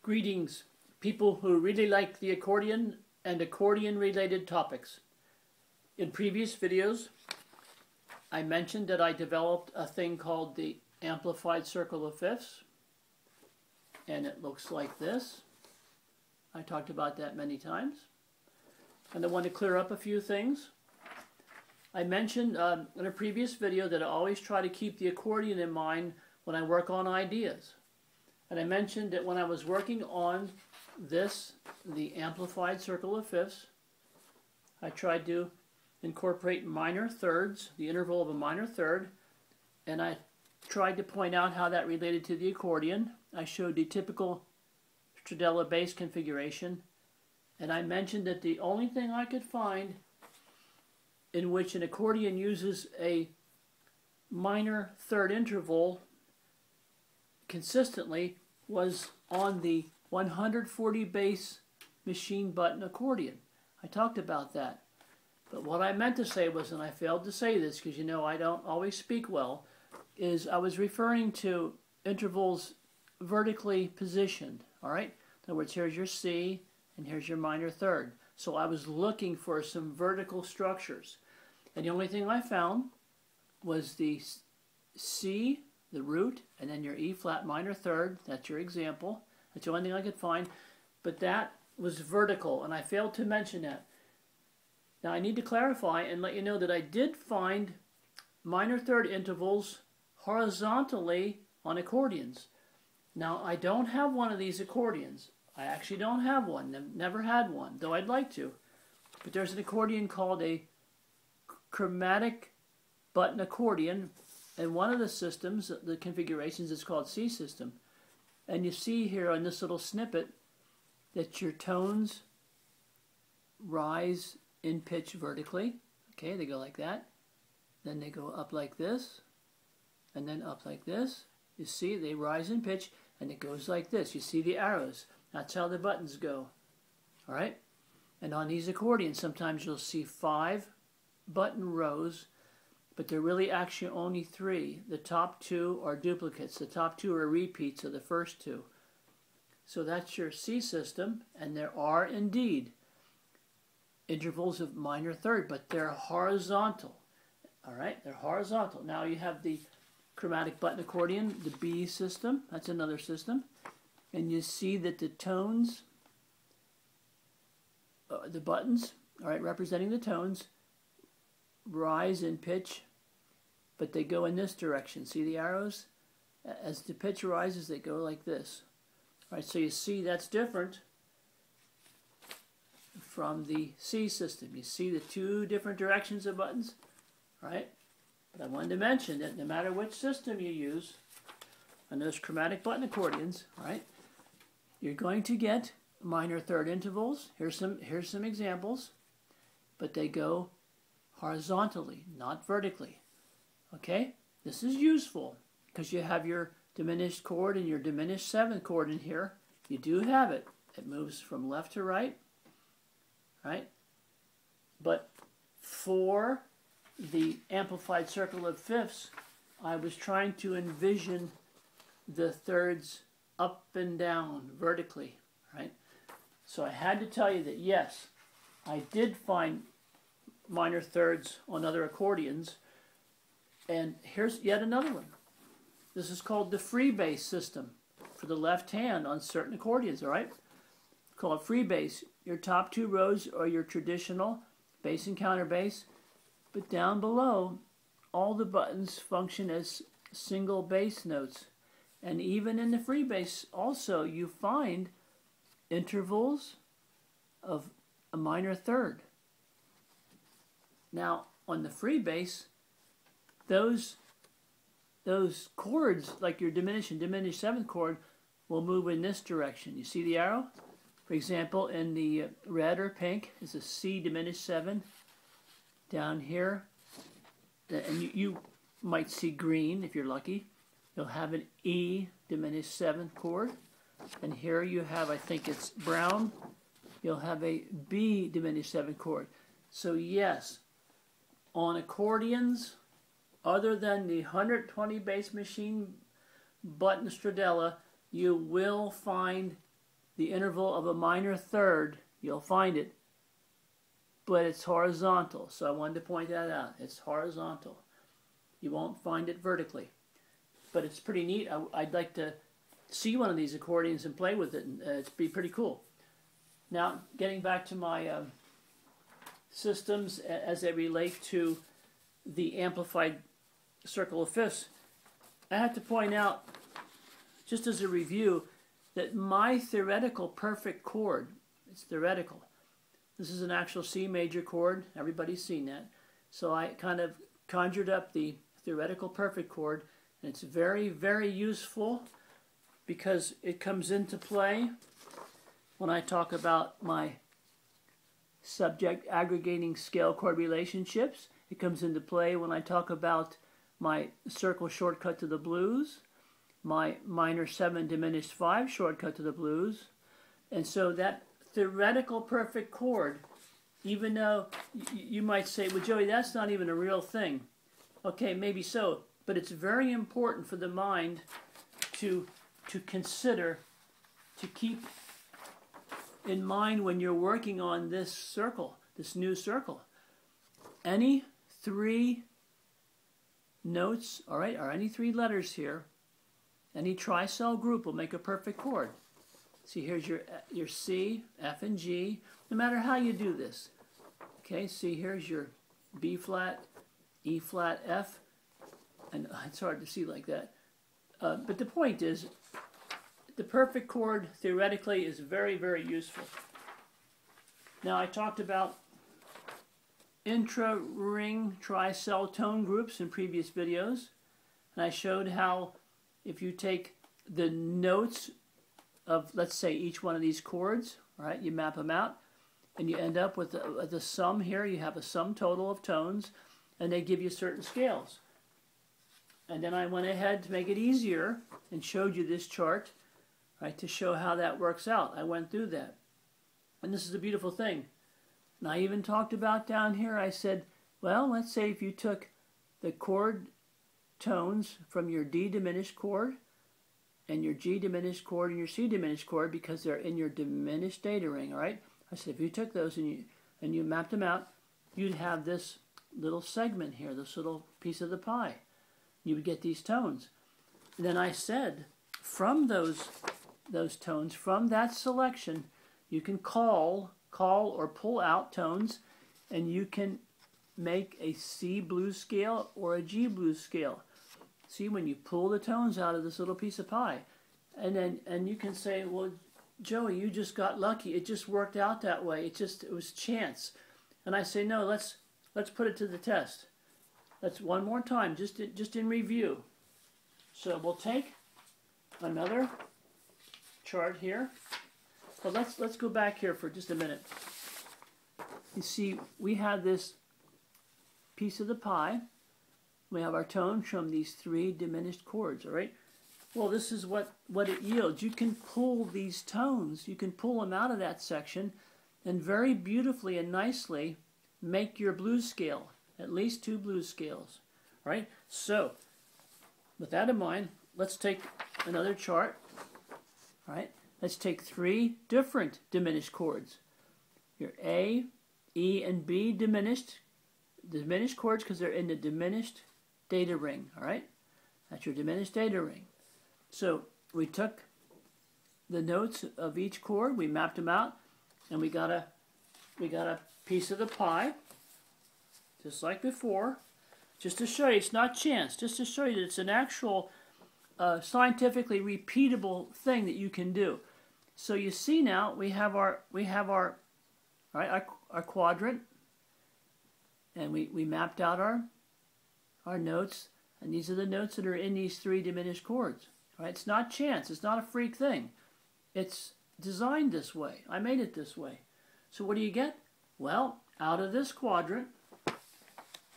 Greetings, people who really like the accordion and accordion-related topics. In previous videos, I mentioned that I developed a thing called the amplified circle of fifths, and it looks like this. I talked about that many times, and I want to clear up a few things. I mentioned in a previous video that I always try to keep the accordion in mind when I work on ideas. And I mentioned that when I was working on this, the amplified circle of fifths, I tried to incorporate minor thirds, the interval of a minor third, and I tried to point out how that related to the accordion. I showed the typical stradella bass configuration, and I mentioned that the only thing I could find in which an accordion uses a minor third interval consistently was on the 140 bass machine button accordion. I talked about that. But what I meant to say was, and I failed to say this because you know I don't always speak well, is I was referring to intervals vertically positioned. All right? In other words, here's your C and here's your minor third. So I was looking for some vertical structures. And the only thing I found was the C, the root, and then your E flat minor third. That's your example. That's the only thing I could find. But that was vertical, and I failed to mention that. Now I need to clarify and let you know that I did find minor third intervals horizontally on accordions. Now I don't have one of these accordions. I actually don't have one. Never had one, though I'd like to. But there's an accordion called a chromatic button accordion, and one of the systems, the configurations, is called C system. And you see here on this little snippet that your tones rise in pitch vertically. Okay, they go like that. Then they go up like this, and then up like this. You see, they rise in pitch, and it goes like this. You see the arrows. That's how the buttons go. All right? And on these accordions, sometimes you'll see 5 button rows, but they're really actually only 3. The top 2 are duplicates. The top 2 are repeats of the first 2. So that's your C system, and there are indeed intervals of minor third, but they're horizontal. All right, they're horizontal. Now you have the chromatic button accordion, the B system. That's another system. And you see that the tones, the buttons, all right, representing the tones, rise in pitch, but they go in this direction. See the arrows? As the pitch rises, they go like this. All right, so you see that's different from the C system. You see the 2 different directions of buttons, right? But I wanted to mention that no matter which system you use on those chromatic button accordions, right, you're going to get minor third intervals. Here's some examples, but they go horizontally, not vertically. Okay? This is useful because you have your diminished chord and your diminished 7th chord in here. You do have it. It moves from left to right. Right? But for the amplified circle of fifths, I was trying to envision the thirds up and down vertically. Right? So I had to tell you that yes, I did find minor thirds on other accordions, and here's yet another one. This is called the free bass system for the left hand on certain accordions, all right? Called free bass. Your top 2 rows are your traditional bass and counterbass, but down below, all the buttons function as single bass notes. And even in the free bass, also, you find intervals of a minor third. Now, on the free bass, those chords, like your diminished and diminished 7th chord, will move in this direction. You see the arrow? For example, in the red or pink is a C diminished 7. Down here, and you might see green if you're lucky. You'll have an E diminished 7th chord. And here you have, I think it's brown, you'll have a B diminished 7th chord. So yes, on accordions, other than the 120 bass machine button stradella, you will find the interval of a minor third. You'll find it, but it's horizontal. So I wanted to point that out. It's horizontal. You won't find it vertically, but it's pretty neat. I'd like to see one of these accordions and play with it, and it'd be pretty cool. Now, getting back to my systems as they relate to the amplified circle of fifths, I have to point out, just as a review, that my theoretical perfect chord, it's theoretical. This is an actual C major chord. Everybody's seen that. So I kind of conjured up the theoretical perfect chord, and it's very, very useful because it comes into play when I talk about my subject aggregating scale chord relationships. It comes into play when I talk about my circle shortcut to the blues, my minor 7 diminished 5 shortcut to the blues. And so that theoretical perfect chord, even though you might say, well, Joey, that's not even a real thing. Okay, maybe so, but it's very important for the mind to consider, to keep in mind when you're working on this circle, this new circle. Any 3 notes, all right, or any 3 letters here, any tricell group will make a perfect chord. See, here's your C, F, and G, no matter how you do this. Okay, see, here's your B flat, E flat, F, and it's hard to see like that. But the point is, the perfect chord theoretically is very, very useful. Now, I talked about intra-ring tricell tone groups in previous videos, and I showed how if you take the notes of, let's say, each one of these chords, right, you map them out, and you end up with the sum here. You have a sum total of tones, and they give you certain scales. And then I went ahead to make it easier and showed you this chart, right, to show how that works out. I went through that. And this is a beautiful thing. And I even talked about down here, I said, well, let's say if you took the chord tones from your D diminished chord and your G diminished chord and your C diminished chord, because they're in your diminished data ring, all right? I said if you took those and you mapped them out, you'd have this little segment here, this little piece of the pie. You would get these tones. And then I said, from those tones, from that selection, you can call or pull out tones, and you can make a C blues scale or a G blues scale. See, when you pull the tones out of this little piece of pie, and you can say, well, Joey, you just got lucky. It just worked out that way. It was chance. And I say, no, let's put it to the test. Let's one more time, just in review. So we'll take another chart here. Well, let's go back here for just a minute. You see, we have this piece of the pie. We have our tones from these 3 diminished chords, all right? Well, this is what it yields. You can pull these tones, you can pull them out of that section, and very beautifully and nicely make your blues scale, at least 2 blues scales, all right? So, with that in mind, let's take another chart, all right? Let's take 3 different diminished chords. Your A, E, and B diminished chords because they're in the diminished data ring, all right? That's your diminished data ring. So we took the notes of each chord, we mapped them out, and we got a piece of the pie, just like before, just to show you it's not chance, just to show you that it's an actual scientifically repeatable thing that you can do. So you see now we have our quadrant, and we mapped out our notes, and these are the notes that are in these 3 diminished chords. Right? It's not chance. It's not a freak thing. It's designed this way. I made it this way. So what do you get? Well, out of this quadrant,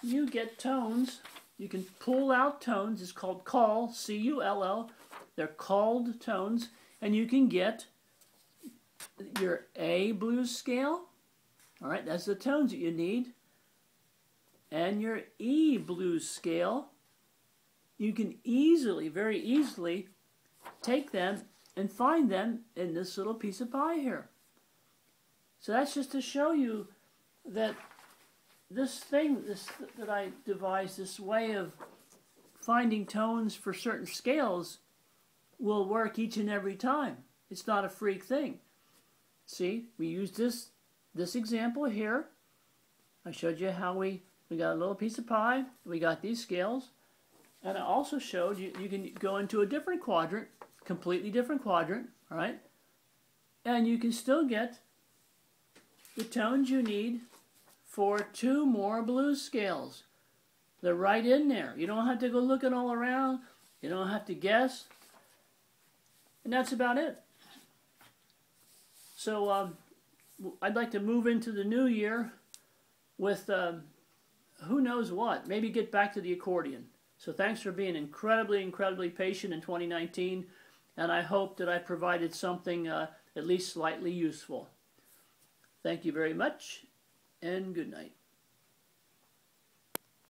you get tones. You can pull out tones. It's called call, C-U-L-L. They're called tones, and you can get your A blues scale. All right, that's the tones that you need. And your E blues scale. You can easily, very easily, take them and find them in this little piece of pie here. So that's just to show you that this that I devised, this way of finding tones for certain scales, will work each and every time. It's not a freak thing. See, we used this example here. I showed you how we got a little piece of pie, we got these scales, and I also showed you can go into a different quadrant, completely different quadrant, all right? And you can still get the tones you need for 2 more blues scales. They're right in there. You don't have to go looking all around. You don't have to guess. And that's about it. So I'd like to move into the new year with who knows what. Maybe get back to the accordion. So thanks for being incredibly patient in 2019. And I hope that I provided something at least slightly useful. Thank you very much, and good night.